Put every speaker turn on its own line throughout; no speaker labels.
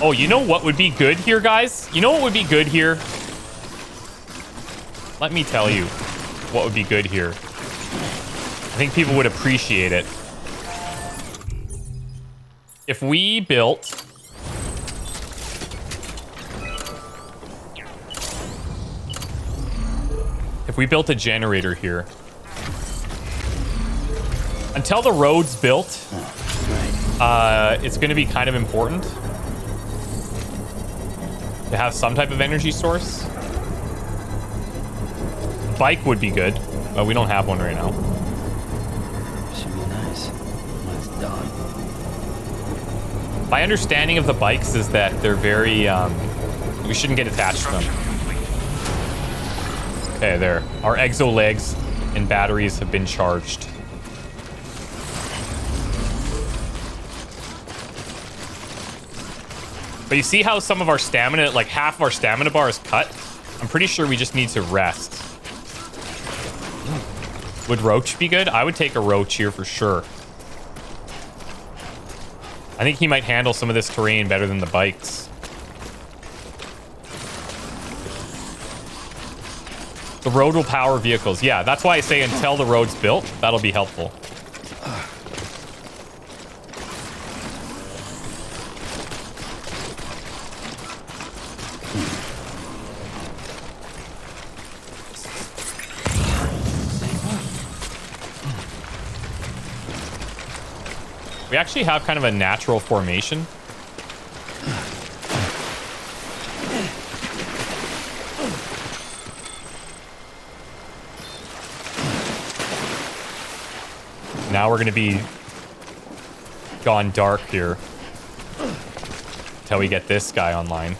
Oh, you know what would be good here, guys? You know what would be good here? Let me tell you what would be good here. I think people would appreciate it. If we built... If we built a generator here. Until the road's built, it's going to be kind of important to have some type of energy source. Bike would be good, but we don't have one right now.
Should be nice when it's done.
My understanding of the bikes is that they're very, we shouldn't get attached to them. Okay, there. Our exo legs and batteries have been charged. But you see how some of our stamina, like half of our stamina bar is cut? I'm pretty sure we just need to rest. Would Roach be good? I would take a Roach here for sure. I think he might handle some of this terrain better than the bikes. The road will power vehicles. Yeah, that's why I say until the road's built, that'll be helpful. We actually have kind of a natural formation. Now we're going to be gone dark here until we get this guy online.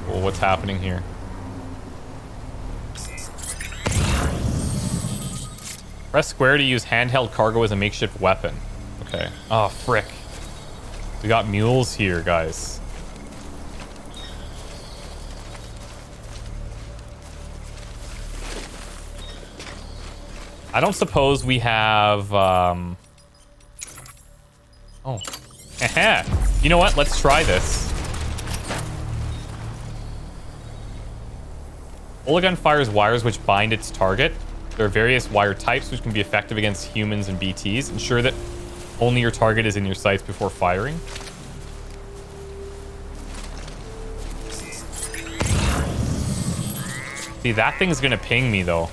Well, what's happening here? Press square to use handheld cargo as a makeshift weapon. Okay. Oh, frick. We got mules here, guys. I don't suppose we have, Oh. You know what? Let's try this. Olagun fires wires which bind its target. There are various wire types which can be effective against humans and BTs. Ensure that only your target is in your sights before firing. See, that thing's gonna ping me though.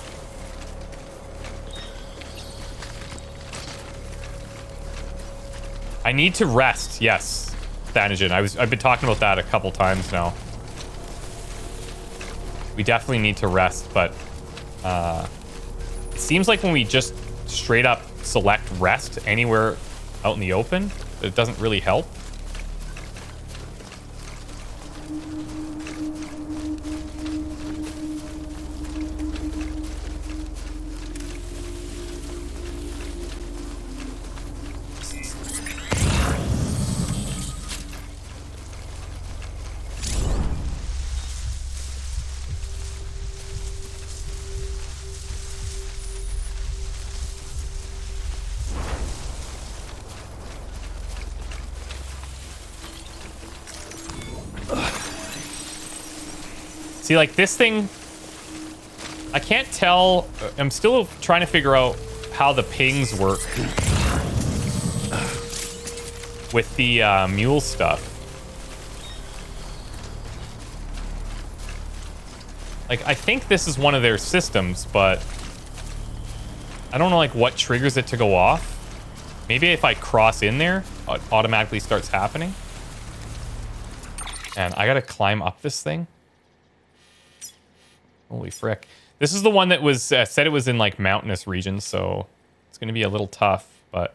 I need to rest, yes. Thanagen. I've been talking about that a couple times now. We definitely need to rest, but it seems like when we just straight up select rest anywhere out in the open, it doesn't really help. See, like this thing, I can't tell. I'm still trying to figure out how the pings work with the mule stuff. Like, I think this is one of their systems, but I don't know like what triggers it to go off. Maybe if I cross in there, it automatically starts happening. And I gotta climb up this thing. Holy frick. This is the one that was said it was in like mountainous regions, so it's going to be a little tough, but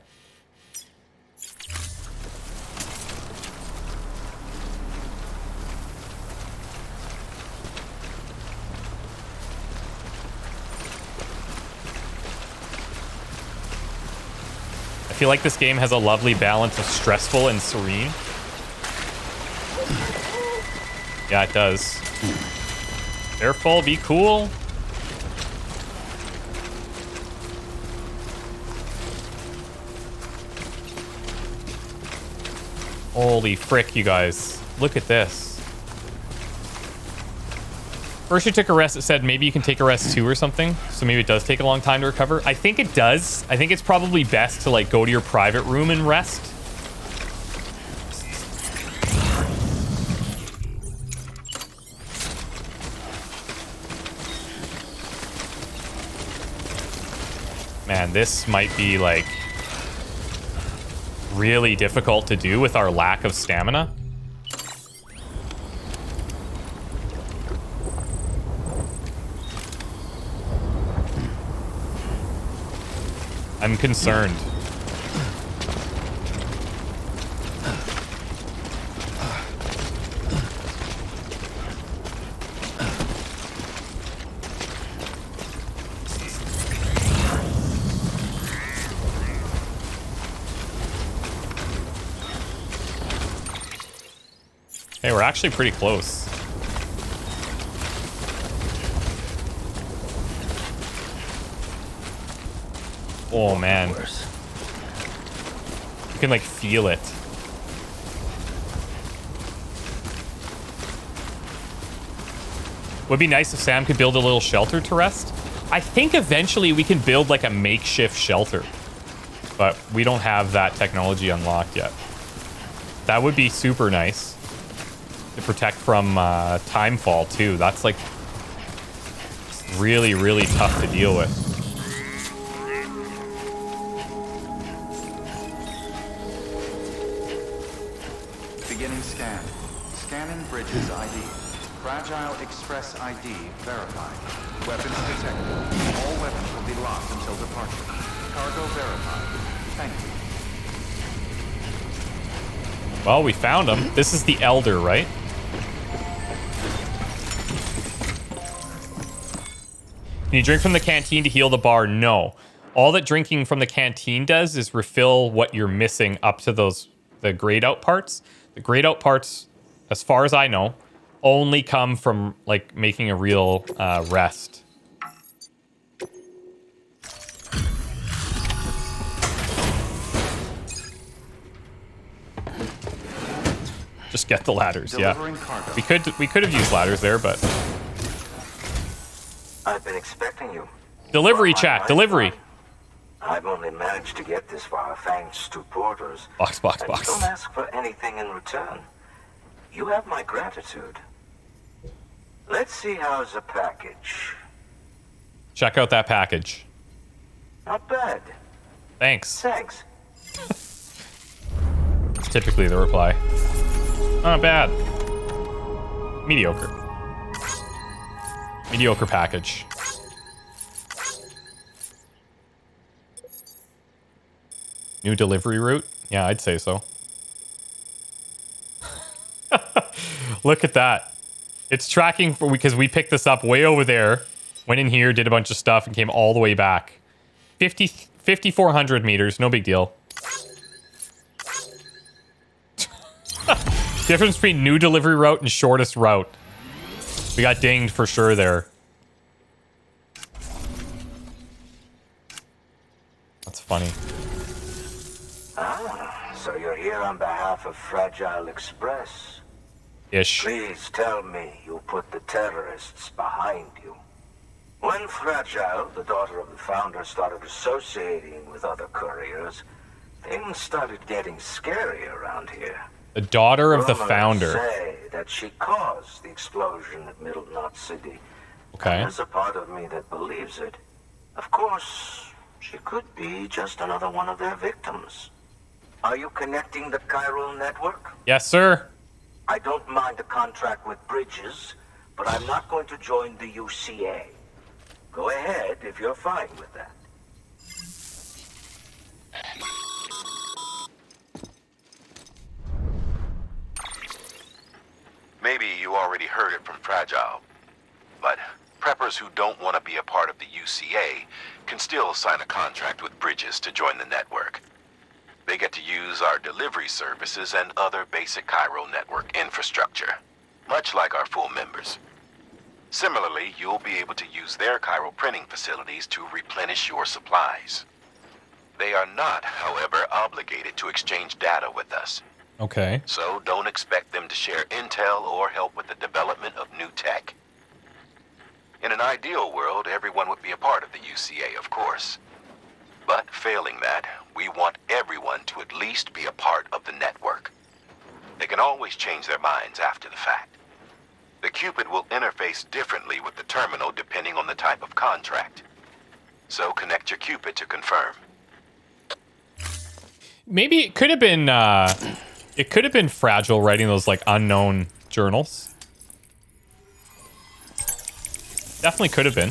I feel like this game has a lovely balance of stressful and serene. Yeah, it does. Careful, be cool. Holy frick, you guys. Look at this. First you took a rest, it said maybe you can take a rest 2 or something. So maybe it does take a long time to recover. I think it does. I think it's probably best to like go to your private room and rest. Man, this might be like really difficult to do with our lack of stamina. I'm concerned. Hey, we're actually pretty close. Oh man. You can like feel it. Would be nice if Sam could build a little shelter to rest. I think eventually we can build like a makeshift shelter, but we don't have that technology unlocked yet. That would be super nice to protect from timefall too. That's like really, really tough to deal with.
Beginning scan. Scanning bridges ID. Fragile Express ID verified. Weapons detected. All weapons will be locked until departure. Cargo verified. Thank you.
Well, we found him. This is the Elder, right? Can you drink from the canteen to heal the bar? No. All that drinking from the canteen does is refill what you're missing up to the grayed out parts. The grayed out parts, as far as I know, only come from like making a real rest. Just get the ladders, yeah. We could have used ladders there, but
I've been expecting you.
delivery chat, delivery.
I've only managed to get this far thanks to porters.
Box.
Don't ask for anything in return. You have my gratitude. Let's see how's the package.
Check out that package.
Not bad.
Thanks.
Thanks.
It's typically the reply. Not bad. Mediocre. Mediocre package. New delivery route? Yeah, I'd say so. Look at that. It's tracking for because we picked this up way over there, went in here, did a bunch of stuff, and came all the way back. 5,400 meters, no big deal. Difference between new delivery route and shortest route. We got dinged for sure there. That's funny.
So you're here on behalf of Fragile Express.
Ish.
Please tell me you put the terrorists behind you. When Fragile, the daughter of the founder, started associating with other couriers, things started getting scary around here.
The daughter of the
Rumors
founder.
say that she caused the explosion at Middle Knot City.
Okay.
There's a part of me that believes it. Of course, she could be just another one of their victims. Are you connecting the chiral network?
Yes, sir.
I don't mind a contract with Bridges, but I'm not going to join the UCA. Go ahead if you're fine with that.
Maybe you already heard it from Fragile, but preppers who don't want to be a part of the UCA can still sign a contract with Bridges to join the network. They get to use our delivery services and other basic chiral network infrastructure, much like our full members. Similarly, you'll be able to use their chiral printing facilities to replenish your supplies. They are not, however, obligated to exchange data with us.
Okay.
So don't expect them to share intel or help with the development of new tech. In an ideal world, everyone would be a part of the UCA, of course. But failing that, we want everyone to at least be a part of the network. They can always change their minds after the fact. The Cupid will interface differently with the terminal depending on the type of contract. So connect your Cupid to confirm.
Maybe it could have been Fragile writing those like unknown journals. Definitely could have been.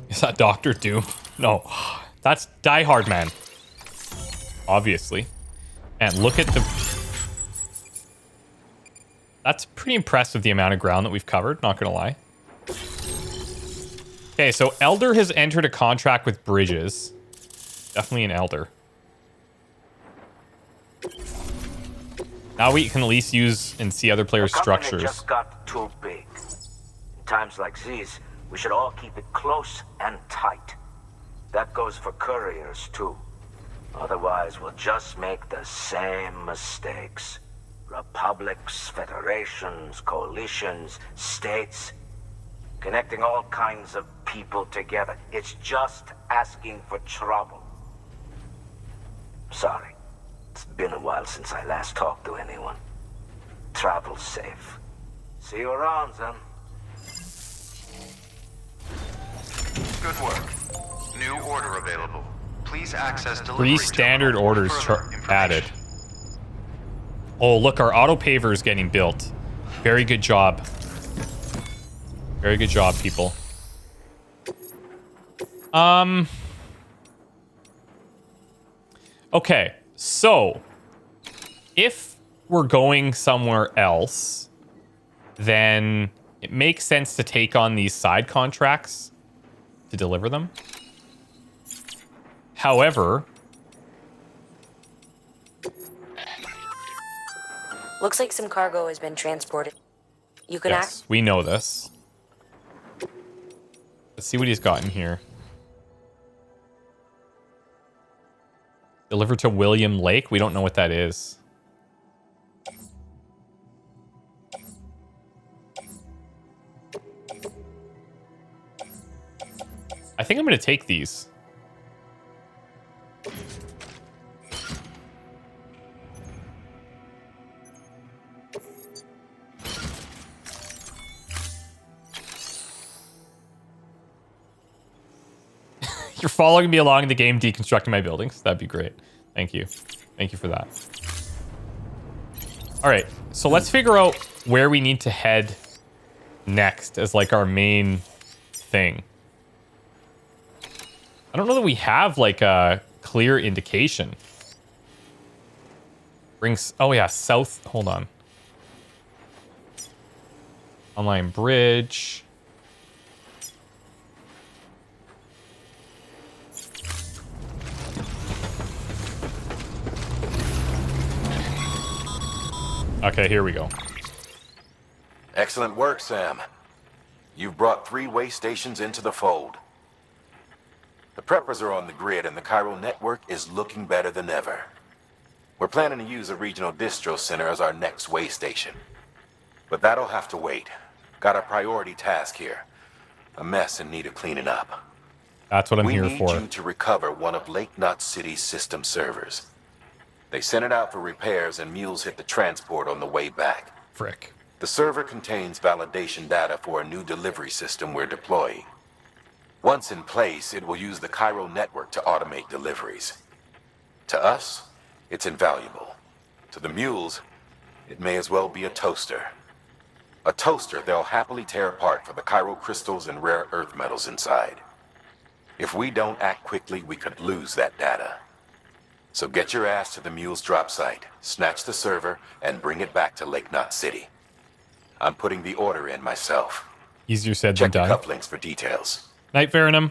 Is that Doctor Doom? No, that's Die Hard Man. Obviously. And look at the... That's pretty impressive, the amount of ground that we've covered, not gonna lie. Okay, so Elder has entered a contract with Bridges. Definitely an Elder. Now we can at least use and see other players'
The company
structures.
just got too big. In times like these, we should all keep it close and tight. That goes for couriers, too. Otherwise, we'll just make the same mistakes. Republics, federations, coalitions, states, connecting all kinds of people together. It's just asking for trouble. Sorry. It's been a while since I last talked to anyone. Travel safe. See you around, then.
Good work. New order available. Please access delivery.
3 standard
terminal for
orders
further information.
added. Oh, look, our auto paver is getting built. Very good job. Very good job, people. Okay, so if we're going somewhere else, then it makes sense to take on these side contracts to deliver them. However,
looks like some cargo has been transported. You can
yes, we know this. Let's see what he's got in here. Delivered to William Lake. We don't know what that is. I think I'm going to take these. You're following me along in the game, deconstructing my buildings. That'd be great. Thank you. Thank you for that. All right, so let's figure out where we need to head next as like our main thing. I don't know that we have like a clear indication. Brings, oh yeah, south, hold on. Online bridge. Okay, here we go.
Excellent work, Sam. You've brought 3 way stations into the fold. The preppers are on the grid and the Cairo network is looking better than ever. We're planning to use a regional distro center as our next way station. But that'll have to wait. Got a priority task here. A mess in need of cleaning up.
That's what I'm here
We need
for.
you to recover one of Lake Knot City's system servers. They sent it out for repairs and Mules hit the transport on the way back.
Frick.
The server contains validation data for a new delivery system we're deploying. Once in place, it will use the Cairo network to automate deliveries. To us, it's invaluable. To the Mules, it may as well be a toaster. A toaster they'll happily tear apart for the Cairo crystals and rare earth metals inside. If we don't act quickly, we could lose that data. So get your ass to the Mules drop site, snatch the server, and bring it back to Lake Knot City. I'm putting the order in myself.
Easier said than
Check the
done.
cuff links for details.
Night, Verenum.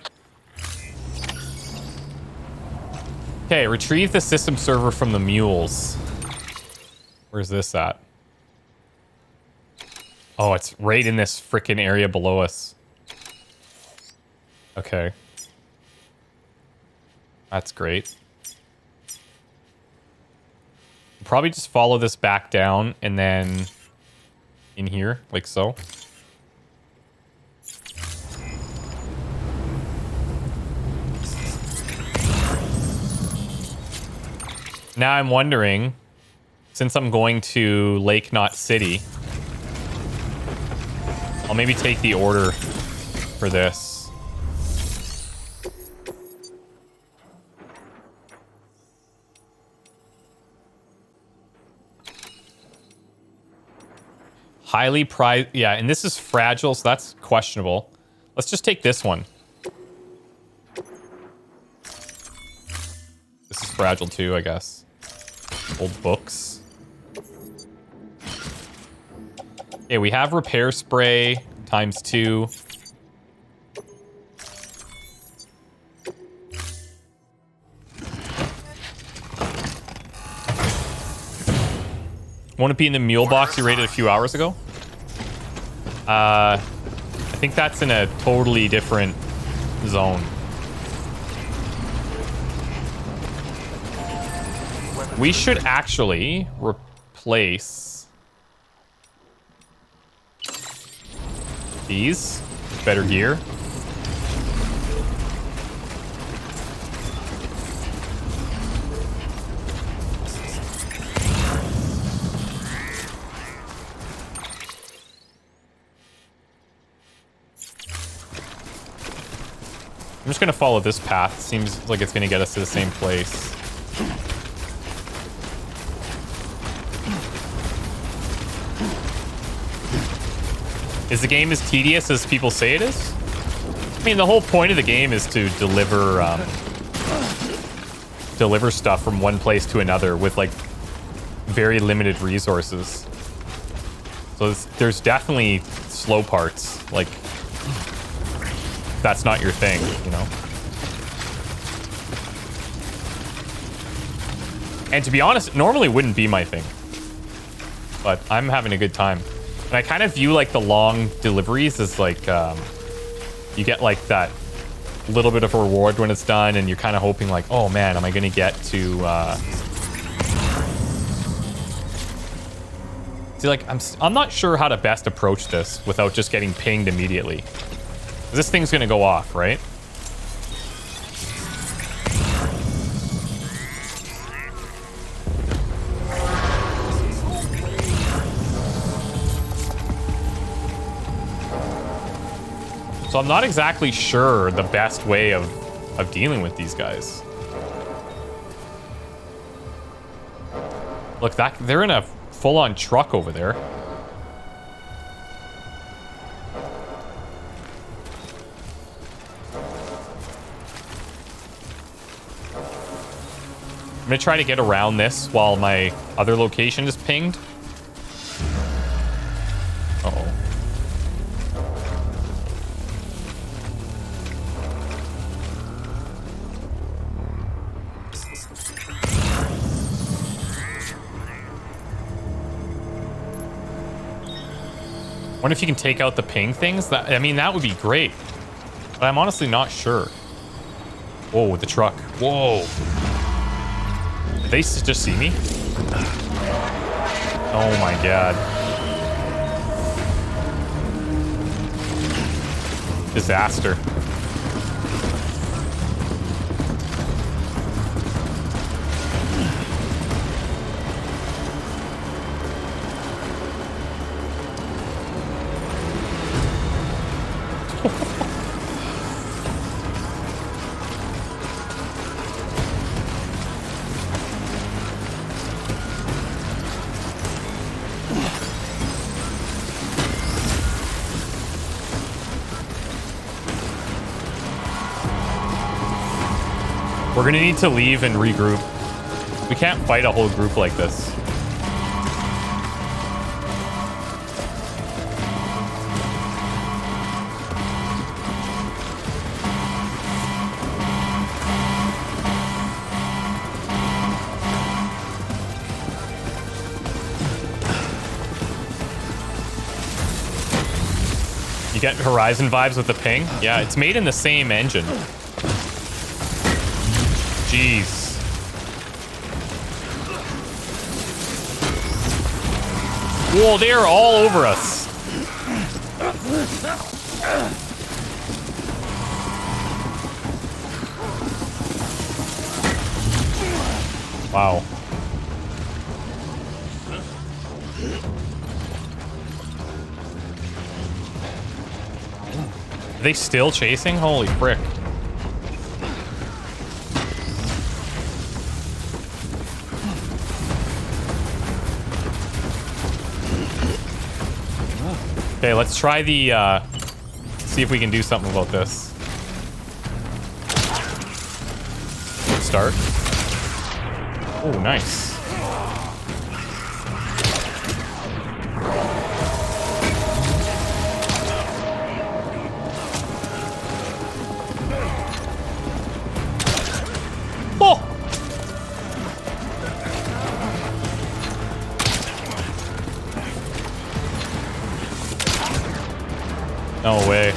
Okay, retrieve the system server from the Mules. Where's this at? Oh, it's right in this freaking area below us. Okay. That's great. Probably just follow this back down and then in here, like so. Now I'm wondering, since I'm going to Lake Knot City, I'll maybe take the order for this. Highly prized. Yeah, and this is fragile, so that's questionable. Let's just take this one. This is fragile too, I guess. Old books. Okay, we have repair spray ×2. Won't it be in the mule box you raided a few hours ago? I think that's in a totally different zone. We should actually replace these. Better gear. I'm just going to follow this path. Seems like it's going to get us to the same place. Is the game as tedious as people say it is? I mean, the whole point of the game is to deliver deliver stuff from one place to another with like very limited resources. So there's definitely slow parts. Like, that's not your thing, you know? And to be honest, it normally wouldn't be my thing. But I'm having a good time. And I kind of view like the long deliveries as like, you get like that little bit of a reward when it's done, and you're kind of hoping like, oh man, am I going to get to, see, like, I'm not sure how to best approach this without just getting pinged immediately. This thing's going to go off, right? So I'm not exactly sure the best way of dealing with these guys. Look, they're in a full-on truck over there. I'm gonna try to get around this while my other location is pinged. Uh-oh. Wonder if you can take out the ping things? I mean, that would be great. But I'm honestly not sure. Whoa, the truck. Whoa. Did they just see me? Oh my god. Disaster. We're gonna need to leave and regroup. We can't fight a whole group like this. You get Horizon vibes with the ping? Yeah, it's made in the same engine. Jeez. Whoa, they are all over us. Wow. Are they still chasing? Holy frick. Okay, let's try the, see if we can do something about this. Good start. Oh, nice. Oh! No way.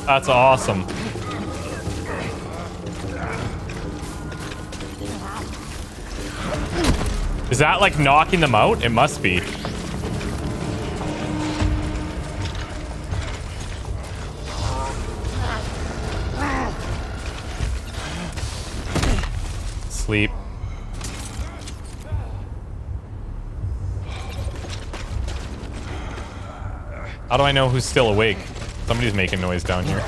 That's awesome. Is that like knocking them out? It must be. Sleep. How do I know who's still awake? Somebody's making noise down here.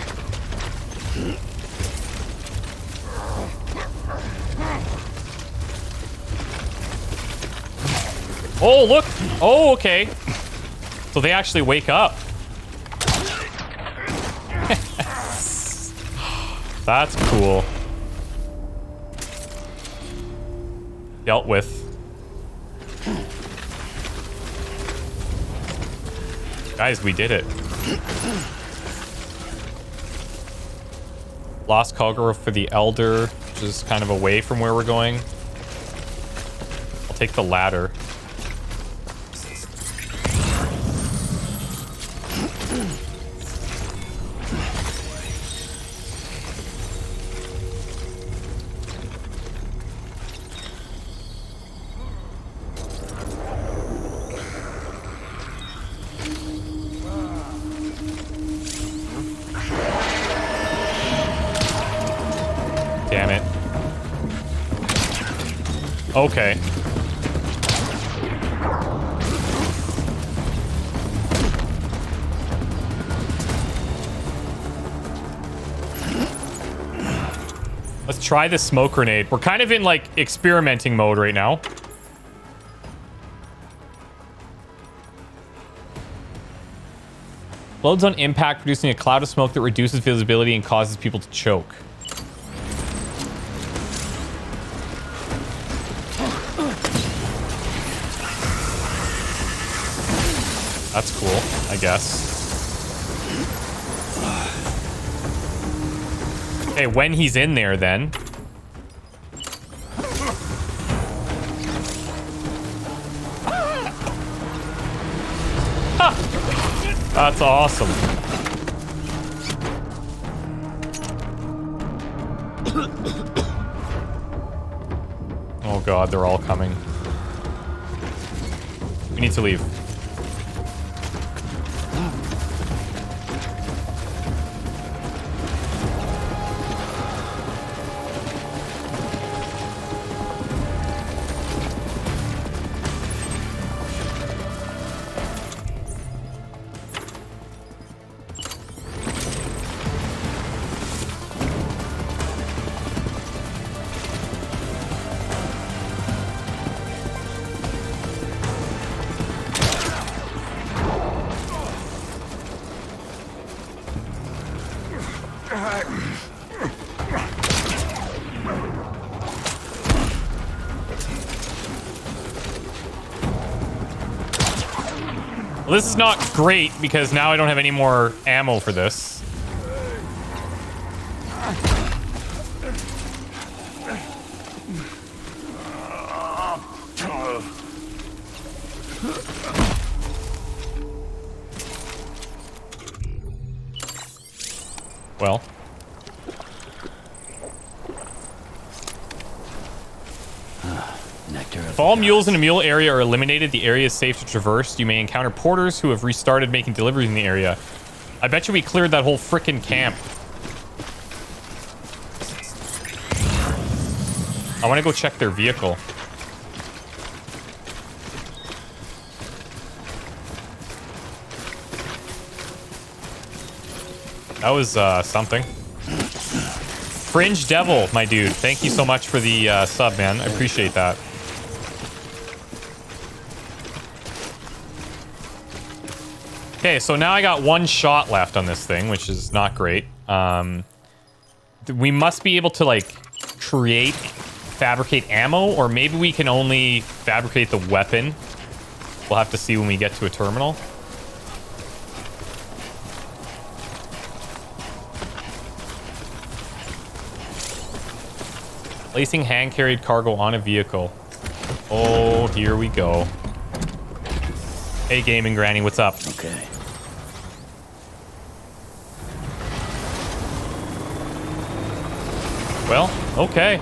Oh, look! Oh, okay. So they actually wake up. That's cool. Dealt with. Guys, we did it. Lost cargo for the Elder, which is kind of away from where we're going. I'll take the ladder. Damn it. Okay. Let's try the smoke grenade. We're kind of in like experimenting mode right now. Explodes on impact, producing a cloud of smoke that reduces visibility and causes people to choke. That's cool, I guess. Okay, when he's in there, then. Ha! That's awesome. Oh god, they're all coming. We need to leave. Well, this is not great because now I don't have any more ammo for this. Well.
Nectar of
If all mules in a mule area are eliminated, the area is safe to traverse. You may encounter porters who have restarted making deliveries in the area. I bet you we cleared that whole frickin' camp. I want to go check their vehicle. That was something. Fringe Devil, my dude. Thank you so much for the sub, man. I appreciate that. Okay, so now I got one shot left on this thing, which is not great. We must be able to, like, fabricate ammo, or maybe we can only fabricate the weapon. We'll have to see when we get to a terminal. Placing hand-carried cargo on a vehicle. Oh, here we go. Hey, Gaming Granny, what's up?
Okay.
Well, okay.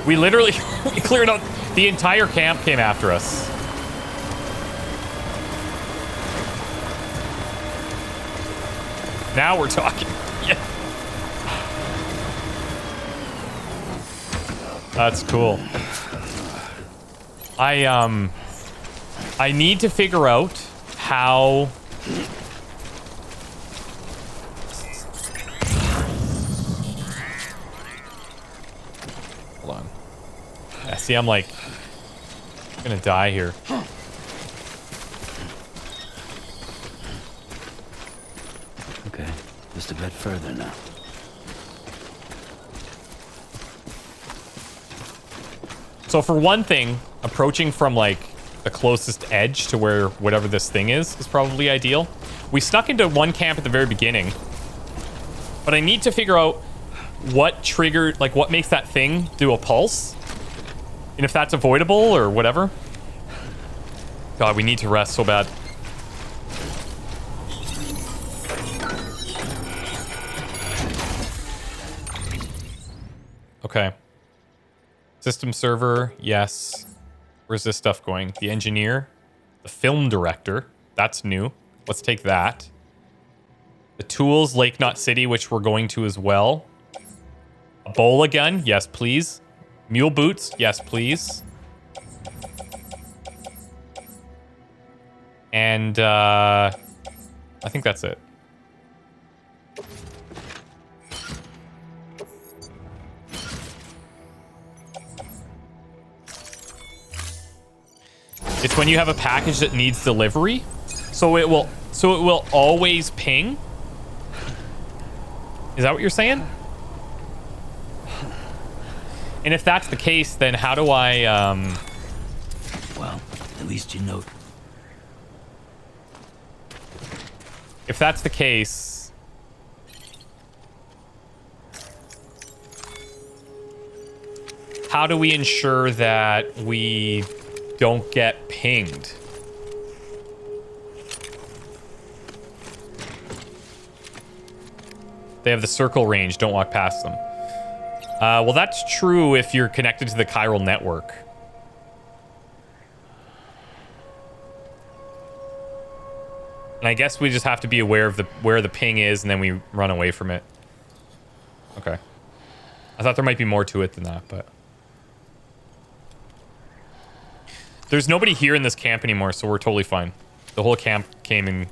We literally we cleared out the entire camp came after us. Now we're talking. Yeah. That's cool. I need to figure out how hold on. Yeah, see, I'm like gonna die here.
Okay, just a bit further now.
So for one thing, approaching from like the closest edge to where whatever this thing is probably ideal. We snuck into one camp at the very beginning, but I need to figure out what triggered, like what makes that thing do a pulse, and if that's avoidable or whatever. God, we need to rest so bad. Okay. System server, yes. Where's this stuff going? The engineer, the film director, that's new. Let's take that. The tools, Lake Knot City, which we're going to as well. A bola gun, yes, please. Mule boots, yes, please. And I think that's it. It's when you have a package that needs delivery, so it will always ping. Is that what you're saying? And if that's the case, then how do I
Well, at least you know.
if that's the case, how do we ensure that we don't get pinged? They have the circle range, don't walk past them. Well, that's true if you're connected to the chiral network. And I guess we just have to be aware of where the ping is, and then we run away from it. Okay. I thought there might be more to it than that, but... There's nobody here in this camp anymore, so we're totally fine. The whole camp came in.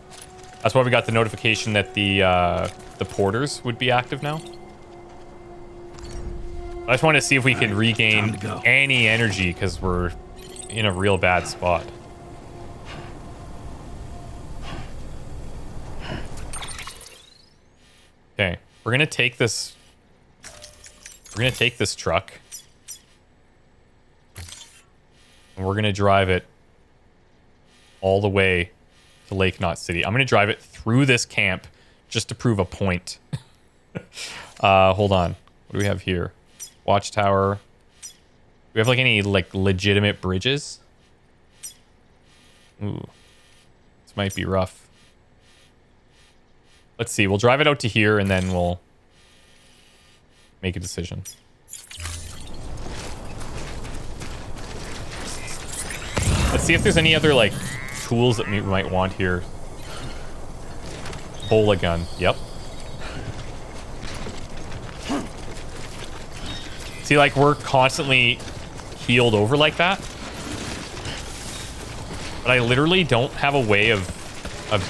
That's why we got the notification that the porters would be active now. I just want to see if we can regain any energy, because we're in a real bad spot. Okay, we're gonna take this. We're gonna take this truck. And we're going to drive it all the way to Lake Knot City. I'm going to drive it through this camp just to prove a point. Hold on. What do we have here? Watchtower. Do we have like any like legitimate bridges? Ooh. This might be rough. Let's see. We'll drive it out to here and then we'll make a decision. Let's see if there's any other like tools that we might want here. Bola gun. Yep. See, like we're constantly healed over like that. But I literally don't have a way of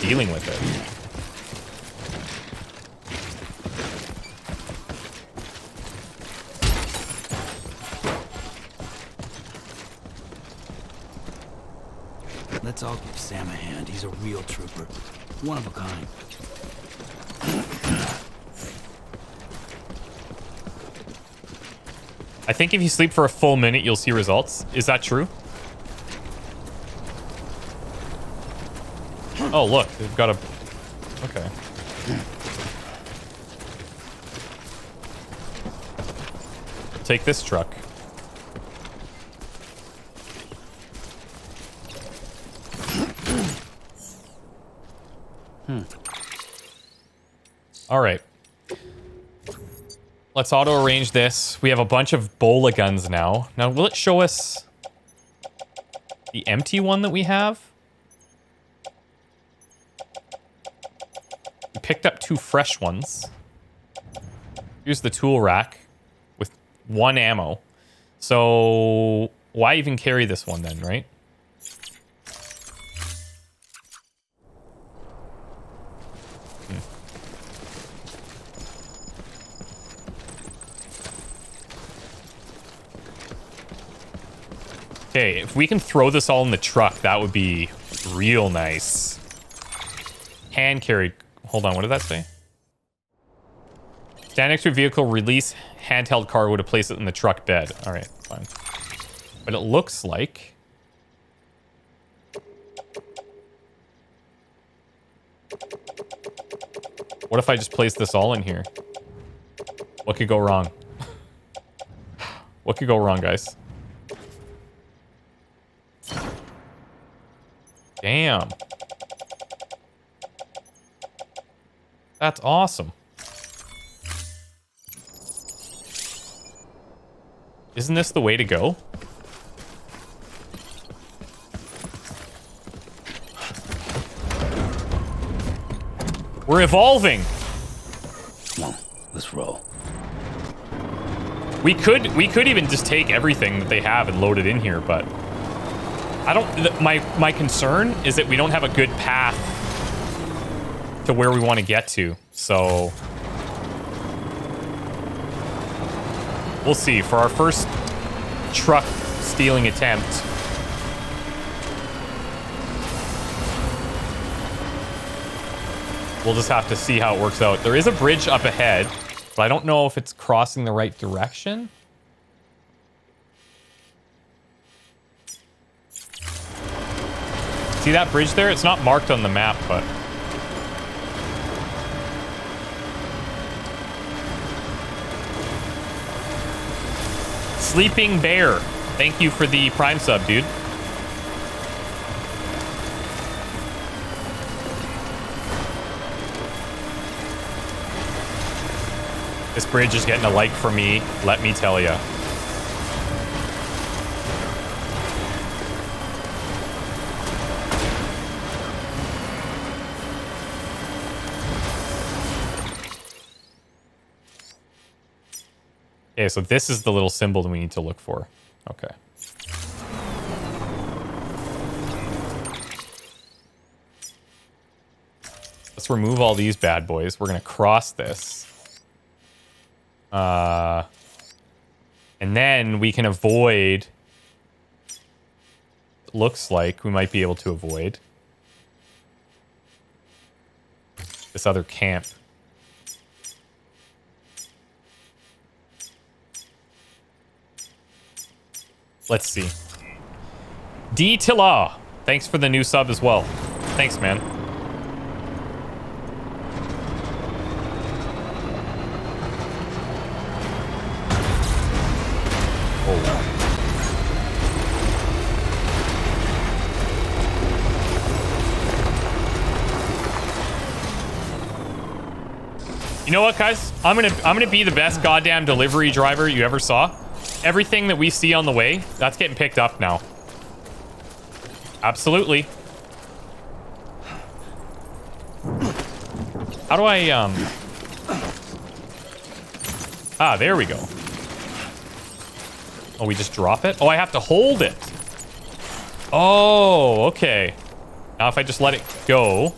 dealing with it.
Let's all give Sam a hand. He's a real trooper. One of a kind.
I think if you sleep for a full minute, you'll see results. Is that true? Oh, look. They've got a... Okay. Take this truck. All right. Let's auto arrange this. We have a bunch of bola guns now. Now, will it show us the empty one that we have? We picked up 2 fresh ones. Here's the tool rack with 1 ammo. So why even carry this one then, right? Okay, if we can throw this all in the truck, that would be real nice. Hand carry. Hold on, what did that say? Stand next to a vehicle, release handheld cargo to place it in the truck bed. All right, fine. But it looks like... What if I just place this all in here? What could go wrong? What could go wrong, guys? Damn. That's awesome. Isn't this the way to go? We're evolving.
Come on, let's roll.
We could even just take everything that they have and load it in here, but I don't. My concern is that we don't have a good path to where we want to get to. So we'll see. For our first truck stealing attempt, we'll just have to see how it works out. There is a bridge up ahead, but I don't know if it's crossing the right direction. See that bridge there? It's not marked on the map, but... Sleeping Bear. Thank you for the Prime sub, dude. This bridge is getting a like for me, let me tell ya. Okay, so this is the little symbol that we need to look for. Okay. Let's remove all these bad boys. We're going to cross this. And then we can avoid... It looks like we might be able to avoid this other camp. Let's see. D. Tilla, thanks for the new sub as well. Thanks, man. You know what, guys? I'm gonna be the best goddamn delivery driver you ever saw. Everything that we see on the way, that's getting picked up now. Absolutely. How do I, Ah, there we go. Oh, we just drop it? Oh, I have to hold it. Oh, okay. Now if I just let it go.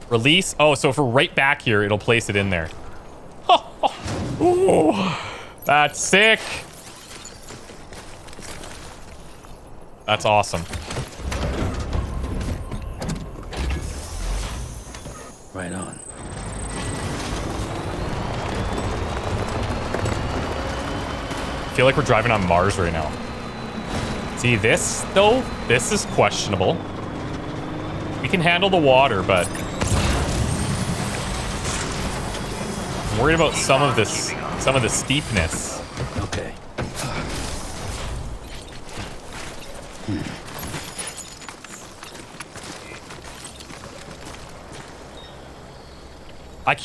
Release. Oh, so if we're right back here, it'll place it in there. Oh, that's sick. That's awesome.
Right on.
I feel like we're driving on Mars right now. See this, though? This is questionable. We can handle the water, but I'm worried about some of the steepness.
Okay.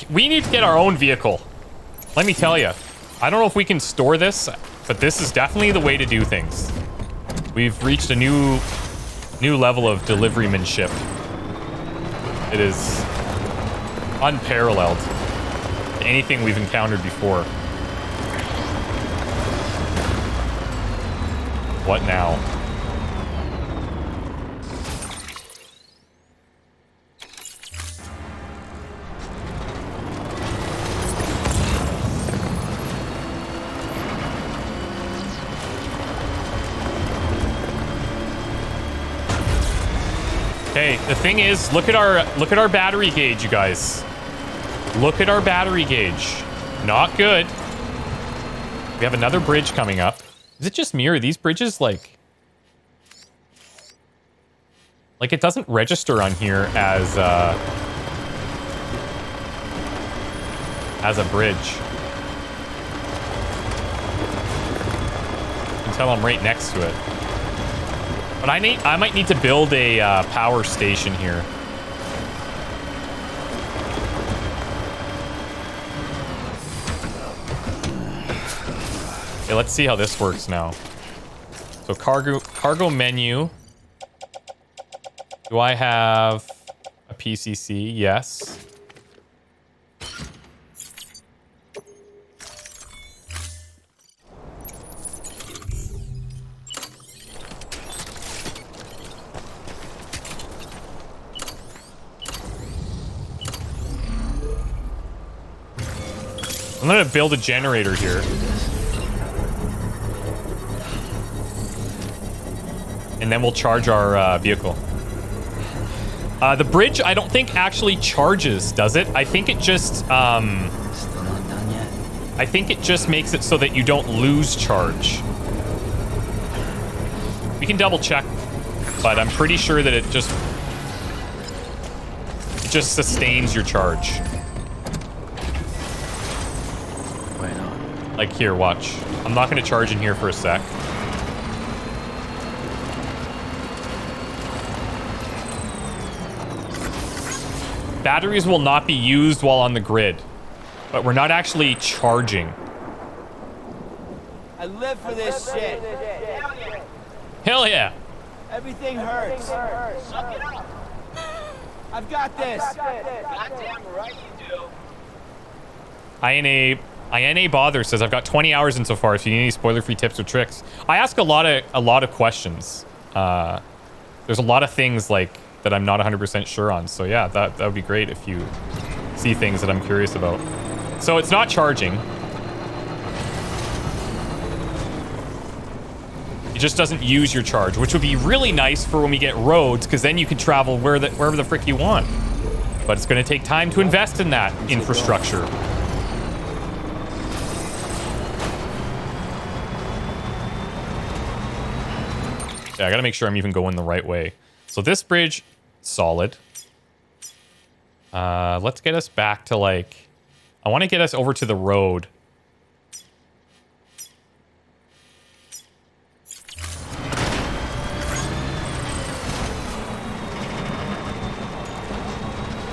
We need to get our own vehicle. Let me tell you. I don't know if we can store this, but this is definitely the way to do things. We've reached a new level of deliverymanship. It is unparalleled to anything we've encountered before. What now? Okay, the thing is, look at our battery gauge, you guys. Look at our battery gauge. Not good. We have another bridge coming up. Is it just me, or are these bridges like it doesn't register on here as a bridge? You can tell I'm right next to it. But I might need to build a power station here. Okay, let's see how this works now. So cargo menu. Do I have a PCC? Yes. I'm gonna build a generator here. And then we'll charge our vehicle. The bridge, I don't think actually charges, does it? I think it just,
Still not done yet.
I think it just makes it so that you don't lose charge. We can double check, but I'm pretty sure that it just sustains your charge.
Right on.
Like here, watch. I'm not gonna charge in here for a sec. Batteries will not be used while on the grid, but we're not actually charging.
I live for this shit.
Hell yeah.
Everything hurts. Suck it up. I've got this. Goddamn right you do.
INA Bother says, I've got 20 hours in so far. If you need any spoiler-free tips or tricks. I ask a lot of questions. There's a lot of things like that I'm not 100% sure on. So yeah, that would be great if you see things that I'm curious about. So it's not charging. It just doesn't use your charge, which would be really nice for when we get roads, because then you can travel wherever the frick you want. But it's going to take time to invest in that infrastructure. Yeah, I got to make sure I'm even going the right way. So this bridge, solid. Let's get us back to like... I want to get us over to the road.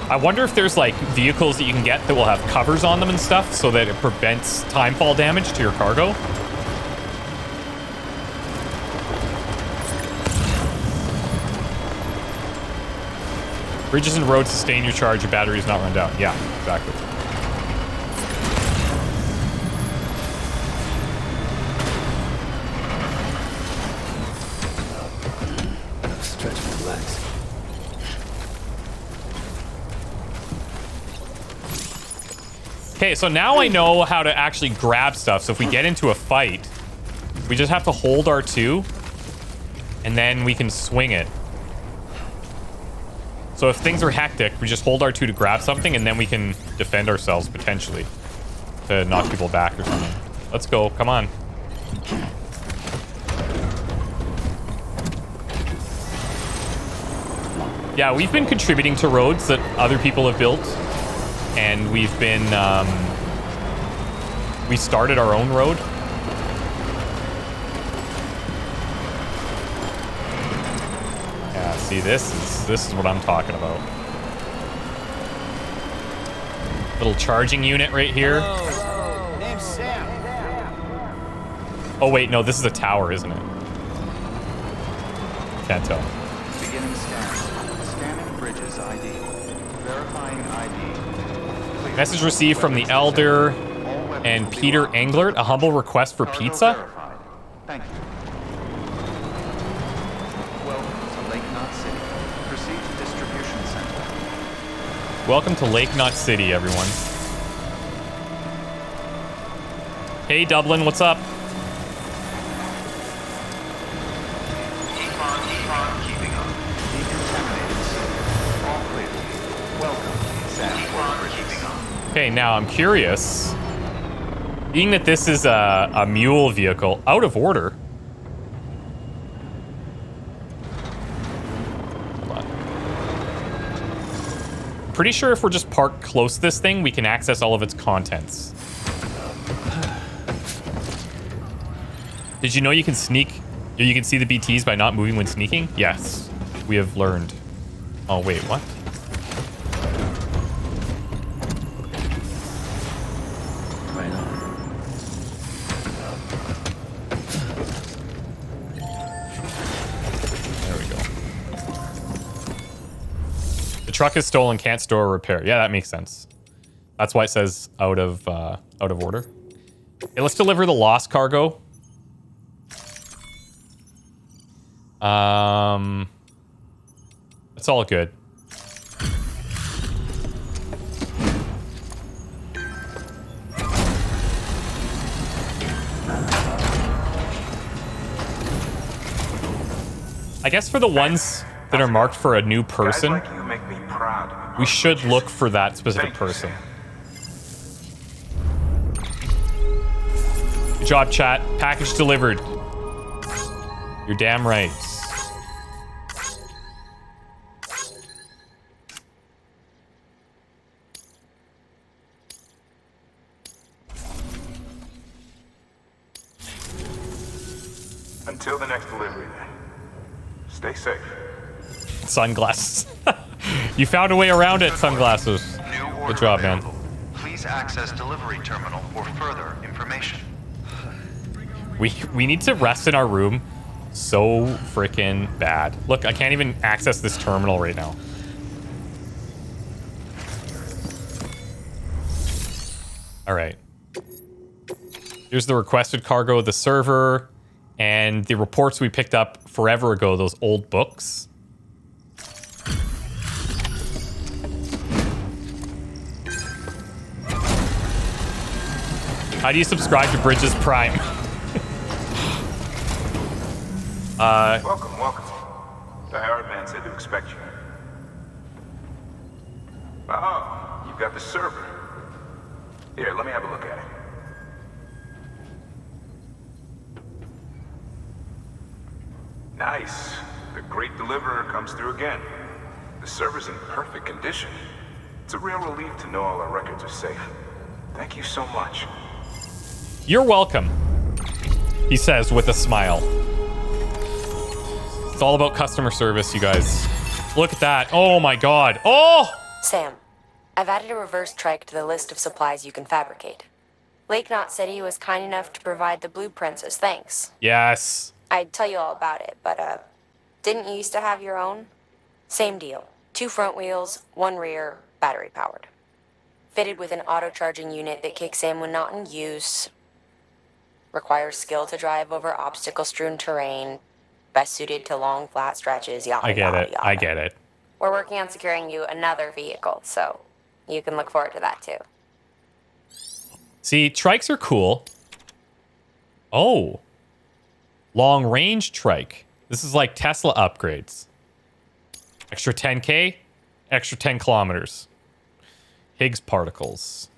I wonder if there's like vehicles that you can get that will have covers on them and stuff so that it prevents timefall damage to your cargo. Bridges and roads sustain your charge, your battery is not run down. Yeah, exactly.
Stretch my legs.
Okay, so now I know how to actually grab stuff. So if we get into a fight, we just have to hold R2 and then we can swing it. So if things are hectic, we just hold R2 to grab something and then we can defend ourselves potentially to knock people back or something. Let's go, come on. Yeah, we've been contributing to roads that other people have built, and we've been, we started our own road. Yeah, see, this is what I'm talking about. Little charging unit right here.
Name's Sam.
Oh wait, no, this is a tower, isn't it? Can't tell.
Beginning scan. Scanning bridges ID. Verifying ID. Clear.
Message received from the Elder
All weapons
and
will be
Peter
locked.
Englert. A humble request for
Cargo
pizza?
verified. Thank you. Welcome to Lake Knot City. Proceed to distribution center.
Welcome to Lake Knot City, everyone. Hey, Dublin, what's up?
Keep on keeping on.
Decontaminated city. All clear. Welcome, Sam.
Keep on keeping on.
Okay, now I'm curious. Being that this is a mule vehicle, out of order. Hold on. I'm pretty sure if we're just parked close to this thing, we can access all of its contents. Did you know you can sneak? You can see the BTs by not moving when sneaking? Yes, we have learned. Oh, wait, what?
Right on.
There we go. The truck is stolen, can't store or repair. Yeah, that makes sense. That's why it says out of order. Okay, let's deliver the lost cargo. It's all good. I guess for the ones that are marked for a new person,
Guys like you make me proud.
we should look for that specific person. Good job, chat. Package delivered. You're damn right.
Until the next delivery, then. Stay safe.
Sunglasses. You found a way around it, sunglasses.
New order
Good job, man.
available. Please access delivery terminal for further information.
We need to rest in our room so freaking bad. Look, I can't even access this terminal right now. All right. Here's the requested cargo of the server and the reports we picked up forever ago, those old books. How do you subscribe to Bridges Prime?
Welcome. The Herod man said to expect you. Oh, you've got the server. Here, let me have a look at it. Nice. The great deliverer comes through again. The server's in perfect condition. It's a real relief to know all our records are safe. Thank you so much.
You're welcome, he says with a smile. It's all about customer service, you guys. Look at that. Oh my god. Oh!
Sam, I've added a reverse trike to the list of supplies you can fabricate. Lake Knot said he was kind enough to provide the blueprints as thanks.
Yes.
I'd tell you all about it, but, didn't you used to have your own? Same deal. 2 front wheels, 1 rear, battery powered. Fitted with an auto-charging unit that kicks in when not in use. Requires skill to drive over obstacle-strewn terrain. Best suited to long, flat stretches, yada,
I get
yada,
it.
yada.
I get it.
We're working on securing you another vehicle, so you can look forward to that too.
See, trikes are cool. Oh. Long range trike. This is like Tesla upgrades. Extra 10K, extra 10 kilometers. Higgs particles.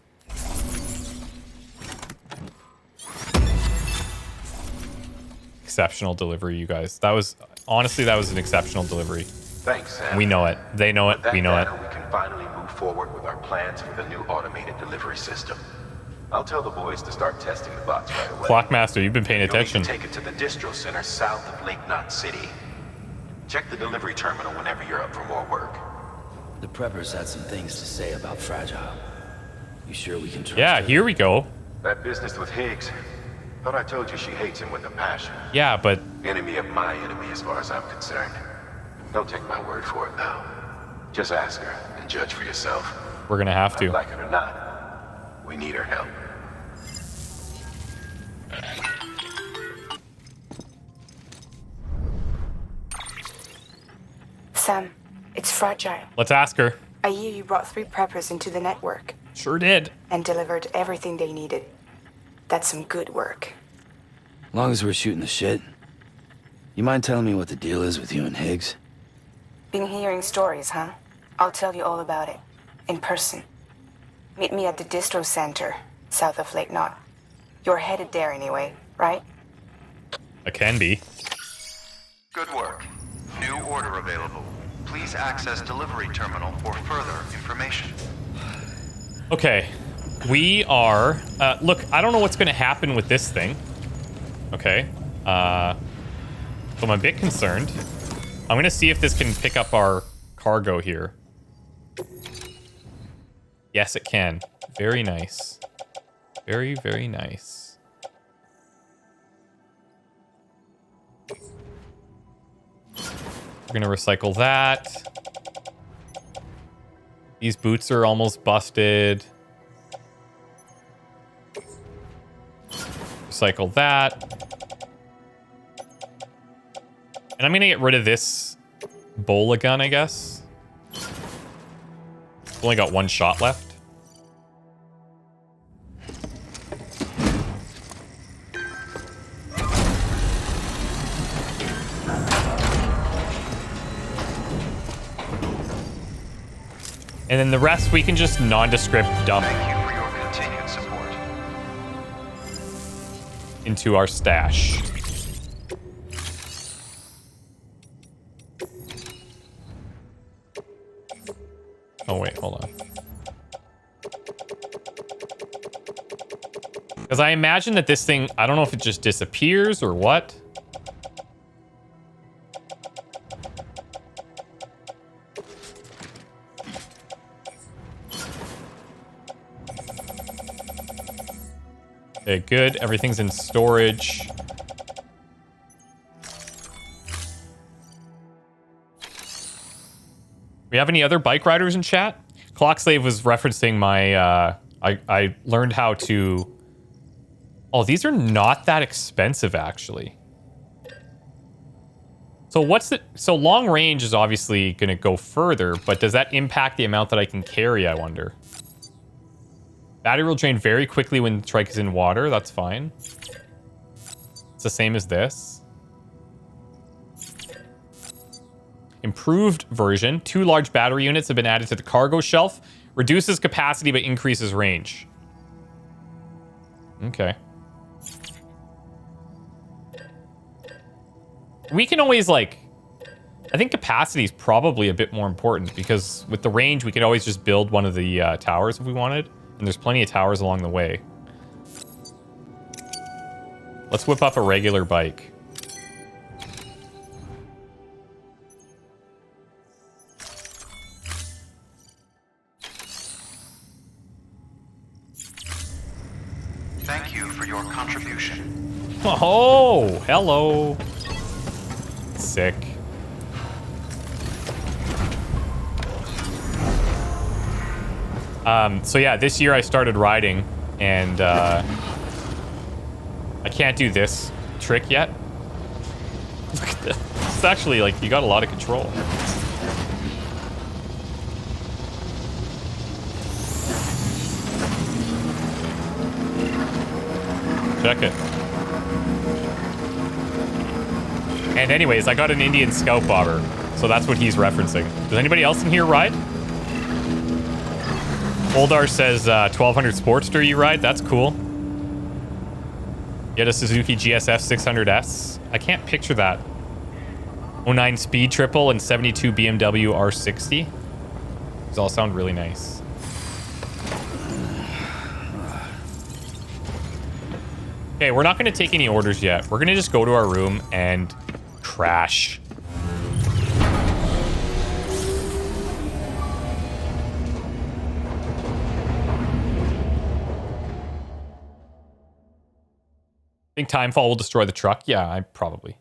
Exceptional delivery, you guys. That was, honestly, that was an exceptional delivery.
Thanks, Sam.
We know it. They know it.
With that
We know it.
data, we can finally move forward with our plans for the new automated delivery system. I'll tell the boys to start testing the box right away.
Clockmaster, you've been paying
You'll need to
attention.
take it to the distro center south of Lake Knot City. Check the delivery terminal whenever you're up for more work.
The preppers had some things to say about Fragile. You sure we can trust
Yeah,
her?
here we go.
That business with Higgs. Thought I told you she hates him with a passion.
Yeah, but
Enemy of my enemy as far as I'm concerned. Don't take my word for it, though. Just ask her and judge for yourself.
we're going to have to.
Like it or not, we need her help.
Sam, it's Fragile.
Let's ask her.
I hear you brought 3 preppers into the network
Sure did.
and delivered everything they needed. That's some good work.
Long as we're shooting the shit. You mind telling me what the deal is with you and Higgs?
Been hearing stories, huh? I'll tell you all about it. In person. Meet me at the distro center, south of Lake Knot. You're headed there anyway, right?
I can be.
Good work. New order available. Please access delivery terminal for further information.
Okay. We are... look, I don't know what's going to happen with this thing. Okay. So I'm a bit concerned. I'm going to see if this can pick up our cargo here. Yes, it can. Very nice. Very, very nice. We're going to recycle that. These boots are almost busted. Recycle that. And I'm going to get rid of this bola gun, I guess. Only got 1 shot left. And then the rest we can just nondescript dump
Thank you for your continued support.
into our stash. Oh, wait, hold on. Because I imagine that this thing, I don't know if it just disappears or what. Okay, good. Everything's in storage. We have any other bike riders in chat? Clockslave was referencing my, I learned how to... Oh, these are not that expensive, actually. So what's the... So long range is obviously going to go further, but does that impact the amount that I can carry, I wonder? Battery will drain very quickly when the trike is in water. That's fine. It's the same as this. Improved version. 2 large battery units have been added to the cargo shelf. Reduces capacity but increases range. Okay. We can always, like... I think capacity is probably a bit more important because with the range, we could always just build one of the towers if we wanted. And there's plenty of towers along the way. Let's whip up a regular bike.
for your contribution.
Oh, hello. Sick. So yeah, this year I started riding, and I can't do this trick yet. Look at this. It's actually like you got a lot of control. Check it. And anyways, I got an Indian scout bobber, so that's what he's referencing. Does anybody else in here ride? Oldar says 1200 Sportster you ride. That's cool. You had a Suzuki GSF 600S. I can't picture that. 09 Speed Triple and 72 BMW R60. These all sound really nice. Okay, we're not going to take any orders yet. We're going to just go to our room and crash. Think Timefall will destroy the truck? Yeah, I probably.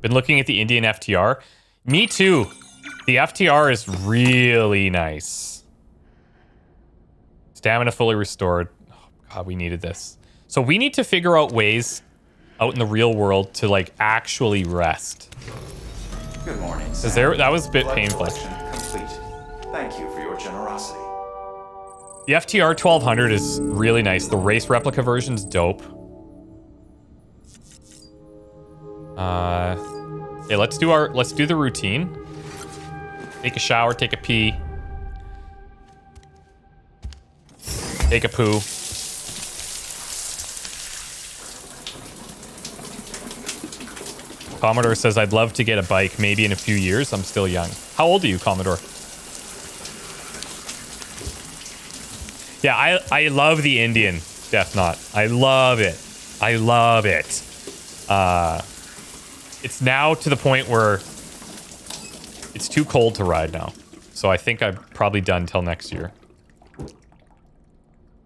Been looking at the Indian FTR. Me too. The FTR is really nice. Stamina fully restored. Oh, God, we needed this. So we need to figure out ways out in the real world to like actually rest.
Good morning.
Because that was a bit
Blood
painful.
collection complete. Thank you for your generosity.
The FTR 1200 is really nice. The race replica version's dope. Okay, let's do the routine. Take a shower, take a pee. Take a poo. Commodore says, I'd love to get a bike, maybe in a few years. I'm still young. How old are you, Commodore? Yeah, I love the Indian Death Knot. I love it. I love it. It's now to the point where it's too cold to ride now. So I think I'm probably done till next year.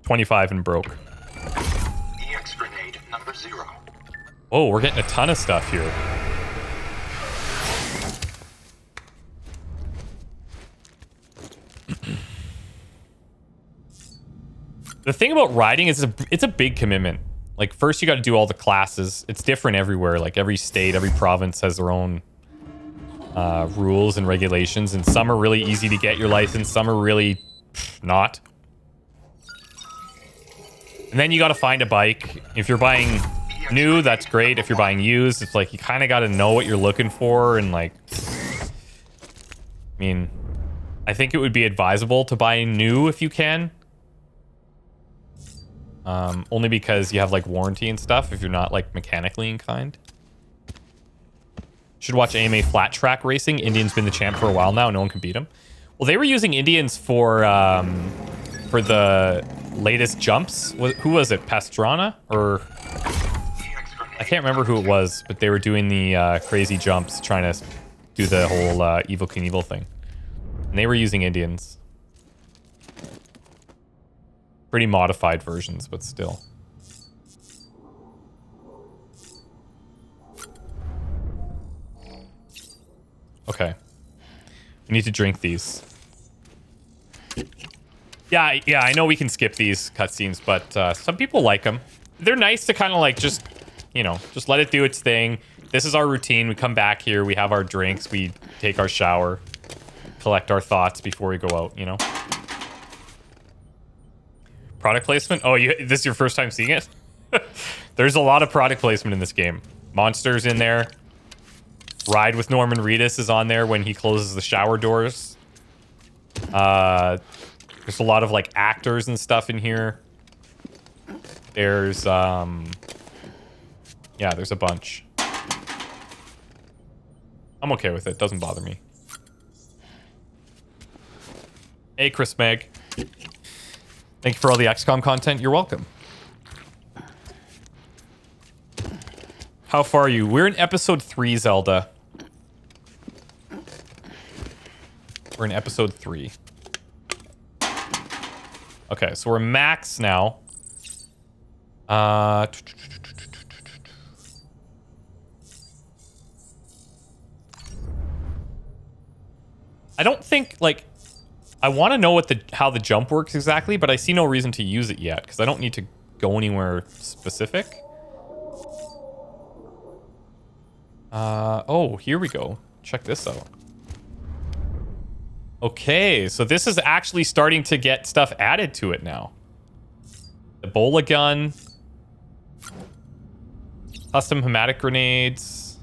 25 and broke.
EX grenade number 0.
Oh, we're getting a ton of stuff here. The thing about riding is it's a big commitment. Like, first you got to do all the classes. It's different everywhere. Like, every state, every province has their own rules and regulations. And some are really easy to get your license. Some are really not. And then you got to find a bike. If you're buying new, that's great. If you're buying used, it's like you kind of got to know what you're looking for. And, like, I mean, I think it would be advisable to buy new if you can. Only because you have like warranty and stuff if you're not like mechanically inclined. Should watch AMA Flat Track Racing. Indian's been the champ for a while now. No one can beat him. Well, they were using Indians for the latest jumps. Who was it? Pastrana? Or I can't remember who it was, but they were doing the crazy jumps, trying to do the whole Evil Knievel thing. And they were using Indians. Pretty modified versions, but still. Okay. We need to drink these. Yeah, I know we can skip these cutscenes, but some people like them. They're nice to kind of like just, you know, just let it do its thing. This is our routine. We come back here, we have our drinks, we take our shower, collect our thoughts before we go out, you know? Product placement? Oh, this is your first time seeing it? There's a lot of product placement in this game. Monsters in there. Ride with Norman Reedus is on there when he closes the shower doors. There's a lot of like actors and stuff in here. There's yeah, there's a bunch. I'm okay with it. Doesn't bother me. Hey, Chris Meg. Thank you for all the XCOM content. You're welcome. How far are you? We're in episode 3, Zelda. We're in episode 3. Okay, so we're max now. I don't think, like, I want to know what how the jump works exactly, but I see no reason to use it yet because I don't need to go anywhere specific. Oh, here we go. Check this out. Okay, so this is actually starting to get stuff added to it now. Ebola gun. Custom hematic grenades.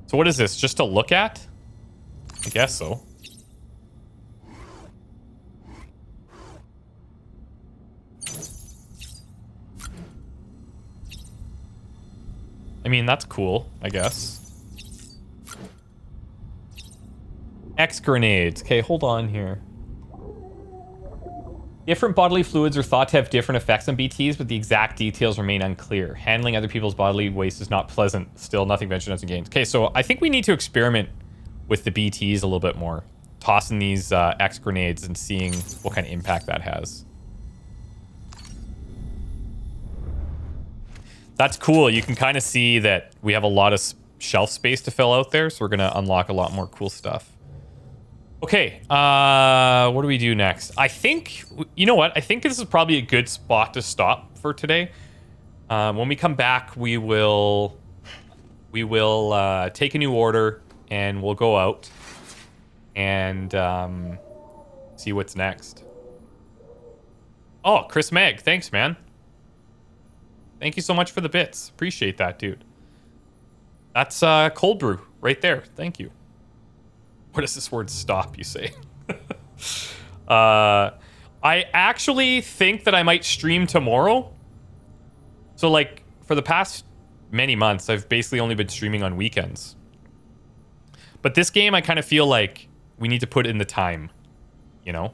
So what is this? Just to look at? I guess so. I mean, that's cool, I guess. X grenades. Okay, hold on here. Different bodily fluids are thought to have different effects on BTs, but the exact details remain unclear. Handling other people's bodily waste is not pleasant. Still, nothing ventured, nothing gained. Okay, so I think we need to experiment with the BTs a little bit more. Tossing these X grenades and seeing what kind of impact that has. That's cool. You can kind of see that we have a lot of shelf space to fill out there, so we're going to unlock a lot more cool stuff. Okay, what do we do next? I think, you know what? I think this is probably a good spot to stop for today. When we come back, we will take a new order and we'll go out and see what's next. Oh, Chris Meg, thanks, man. Thank you so much for the bits. Appreciate that, dude. That's cold brew right there. Thank you. What does this word stop, you say? I actually think that I might stream tomorrow. So, like, for the past many months, I've basically only been streaming on weekends. But this game, I kind of feel like we need to put in the time, you know?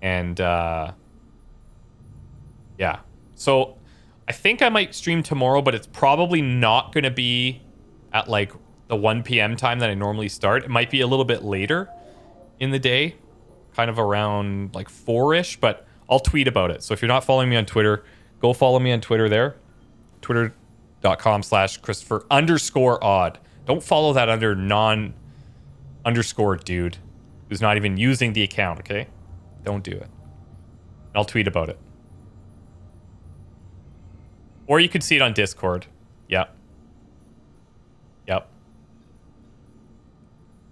And, yeah. So, I think I might stream tomorrow, but it's probably not going to be at, like, the 1 p.m. time that I normally start. It might be a little bit later in the day, kind of around like 4-ish, but I'll tweet about it. So if you're not following me on Twitter, go follow me on Twitter there. Twitter.com/Christopher_odd. Don't follow that under non_, dude, who's not even using the account, okay? Don't do it. I'll tweet about it. Or you could see it on Discord. Yep. Yep.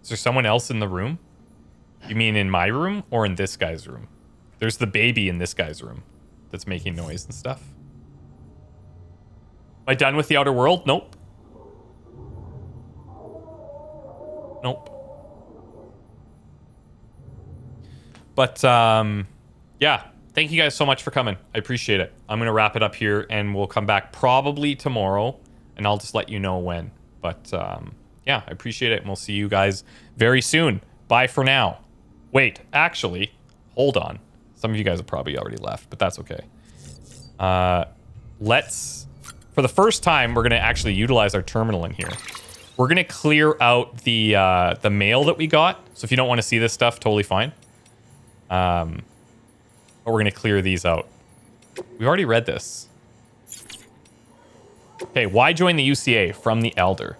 Is there someone else in the room? You mean in my room or in this guy's room? There's the baby in this guy's room that's making noise and stuff. Am I done with the Outer World? Nope. Nope. But, yeah. Thank you guys so much for coming. I appreciate it. I'm going to wrap it up here and we'll come back probably tomorrow and I'll just let you know when. But, yeah, I appreciate it, and we'll see you guys very soon. Bye for now. Wait, actually, hold on. Some of you guys have probably already left, but that's okay. Let's, for the first time, we're going to actually utilize our terminal in here. We're going to clear out the mail that we got. So if you don't want to see this stuff, totally fine. But we're going to clear these out. We already read this. Okay, why join the UCA? From the Elder.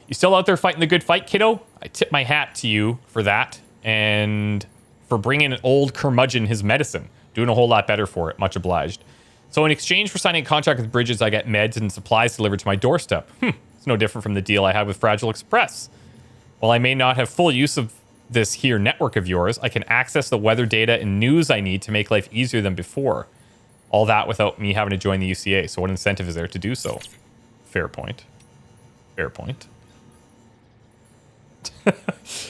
You still out there fighting the good fight, kiddo? I tip my hat to you for that and for bringing an old curmudgeon his medicine. Doing a whole lot better for it. Much obliged. So in exchange for signing a contract with Bridges, I get meds and supplies delivered to my doorstep. It's no different from the deal I had with Fragile Express. While I may not have full use of this here network of yours, I can access the weather data and news I need to make life easier than before. All that without me having to join the UCA. So what incentive is there to do so? Fair point. Fair point.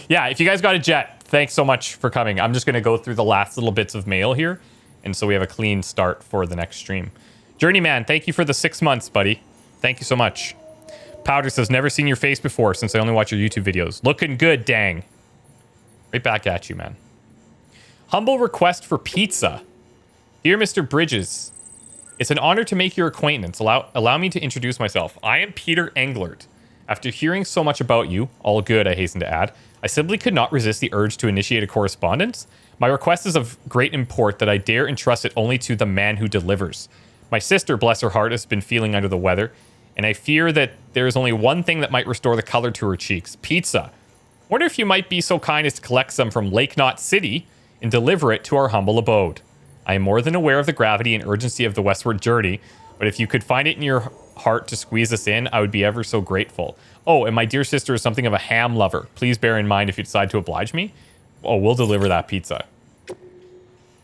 Yeah, if you guys got a jet, thanks so much for coming. I'm just going to go through the last little bits of mail here. And so we have a clean start for the next stream. Journeyman, thank you for the 6 months, buddy. Thank you so much. Powder says, never seen your face before since I only watch your YouTube videos. Looking good, dang. Right back at you, man. Humble request for pizza. Dear Mr. Bridges, it's an honor to make your acquaintance. Allow me to introduce myself. I am Peter Englert, After hearing so much about you, all good, I hasten to add, I simply could not resist the urge to initiate a correspondence. My request is of great import that I dare entrust it only to the man who delivers. My sister, bless her heart, has been feeling under the weather, and I fear that there is only one thing that might restore the color to her cheeks: pizza. Wonder if you might be so kind as to collect some from Lake Knot City and deliver it to our humble abode. I am more than aware of the gravity and urgency of the westward journey, but if you could find it in your heart to squeeze us in, I would be ever so grateful. Oh, and my dear sister is something of a ham lover. Please bear in mind if you decide to oblige me. Oh, we'll deliver that pizza.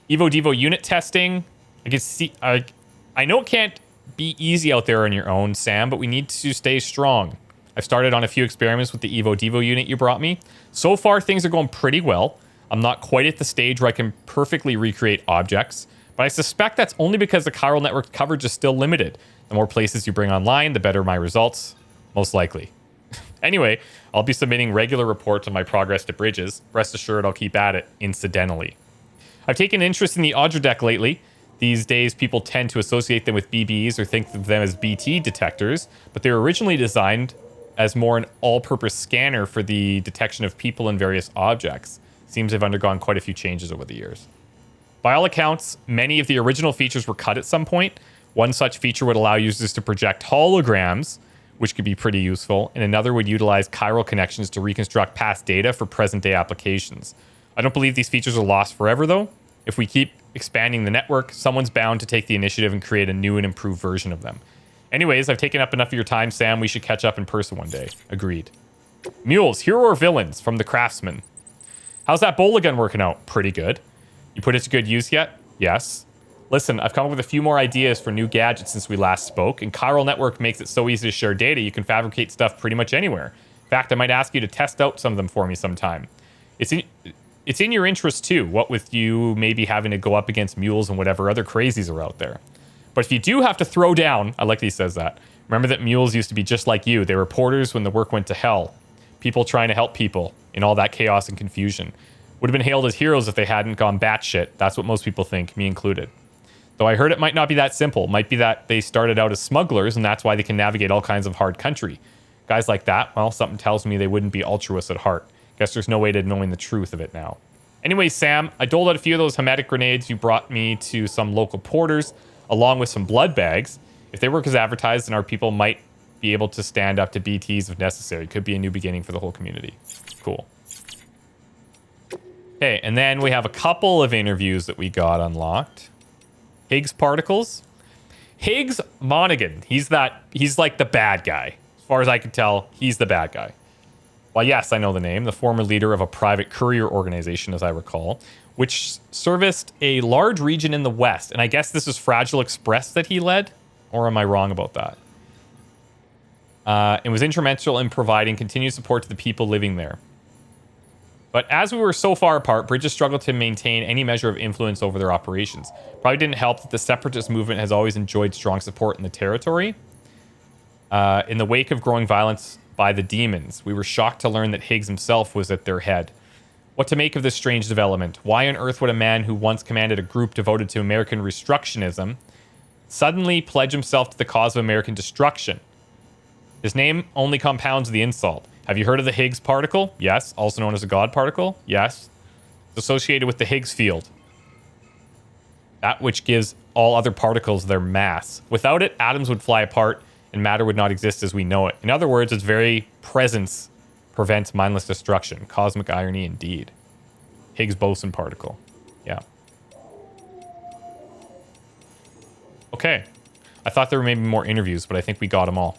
Evo Devo unit testing. I can see. I know it can't be easy out there on your own, Sam, but we need to stay strong. I've started on a few experiments with the Evo Devo unit you brought me. So far, things are going pretty well. I'm not quite at the stage where I can perfectly recreate objects, but I suspect that's only because the chiral network coverage is still limited. The more places you bring online, the better my results, most likely. Anyway, I'll be submitting regular reports on my progress to bridges. Rest assured, I'll keep at it, incidentally. I've taken interest in the Audra deck lately. These days, people tend to associate them with BBs or think of them as BT detectors, but they were originally designed as more an all-purpose scanner for the detection of people and various objects. Seems they've undergone quite a few changes over the years. By all accounts, many of the original features were cut at some point. One such feature would allow users to project holograms, which could be pretty useful, and another would utilize chiral connections to reconstruct past data for present-day applications. I don't believe these features are lost forever, though. If we keep expanding the network, someone's bound to take the initiative and create a new and improved version of them. Anyways, I've taken up enough of your time, Sam. We should catch up in person one day. Agreed. Mules, hero or villains? From the Craftsman. How's that bola gun working out? Pretty good. You put it to good use yet? Yes. Listen, I've come up with a few more ideas for new gadgets since we last spoke, and Chiral Network makes it so easy to share data you can fabricate stuff pretty much anywhere. In fact, I might ask you to test out some of them for me sometime. It's in your interest too, what with you maybe having to go up against Mules and whatever other crazies are out there. But if you do have to throw down, I like that he says that, remember that Mules used to be just like you. They were porters when the work went to hell. People trying to help people in all that chaos and confusion. Would have been hailed as heroes if they hadn't gone batshit. That's what most people think, me included. Though I heard it might not be that simple. It might be that they started out as smugglers and that's why they can navigate all kinds of hard country. Guys like that, well, something tells me they wouldn't be altruists at heart. Guess there's no way to knowing the truth of it now. Anyway, Sam, I doled out a few of those hematic grenades you brought me to some local porters, along with some blood bags. If they work as advertised, then our people might be able to stand up to BTs if necessary. Could be a new beginning for the whole community. Cool. Okay, and then we have a couple of interviews that we got unlocked. Higgs Particles. Higgs Monaghan. He's like the bad guy. As far as I can tell, he's the bad guy. Well, yes, I know the name. The former leader of a private courier organization, as I recall, which serviced a large region in the West. And I guess this is Fragile Express that he led? Or am I wrong about that? It was instrumental in providing continued support to the people living there. But as we were so far apart, Bridges struggled to maintain any measure of influence over their operations. Probably didn't help that the separatist movement has always enjoyed strong support in the territory. In the wake of growing violence by the demons, we were shocked to learn that Higgs himself was at their head. What to make of this strange development? Why on earth would a man who once commanded a group devoted to American restructionism suddenly pledge himself to the cause of American destruction? His name only compounds the insult. Have you heard of the Higgs particle? Yes. Also known as a God particle? Yes. It's associated with the Higgs field. That which gives all other particles their mass. Without it, atoms would fly apart and matter would not exist as we know it. In other words, its very presence prevents mindless destruction. Cosmic irony indeed. Higgs boson particle. Yeah. Okay. I thought there were maybe more interviews, but I think we got them all.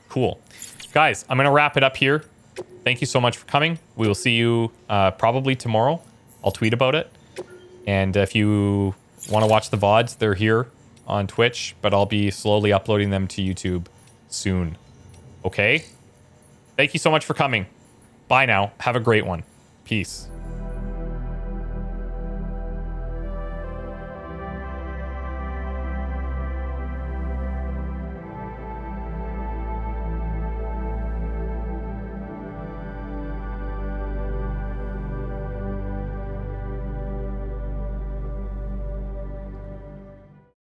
Cool. Guys, I'm going to wrap it up here. Thank you so much for coming. We will see you probably tomorrow. I'll tweet about it. And if you want to watch the VODs, they're here on Twitch, but I'll be slowly uploading them to YouTube soon. Okay? Thank you so much for coming. Bye now. Have a great one. Peace.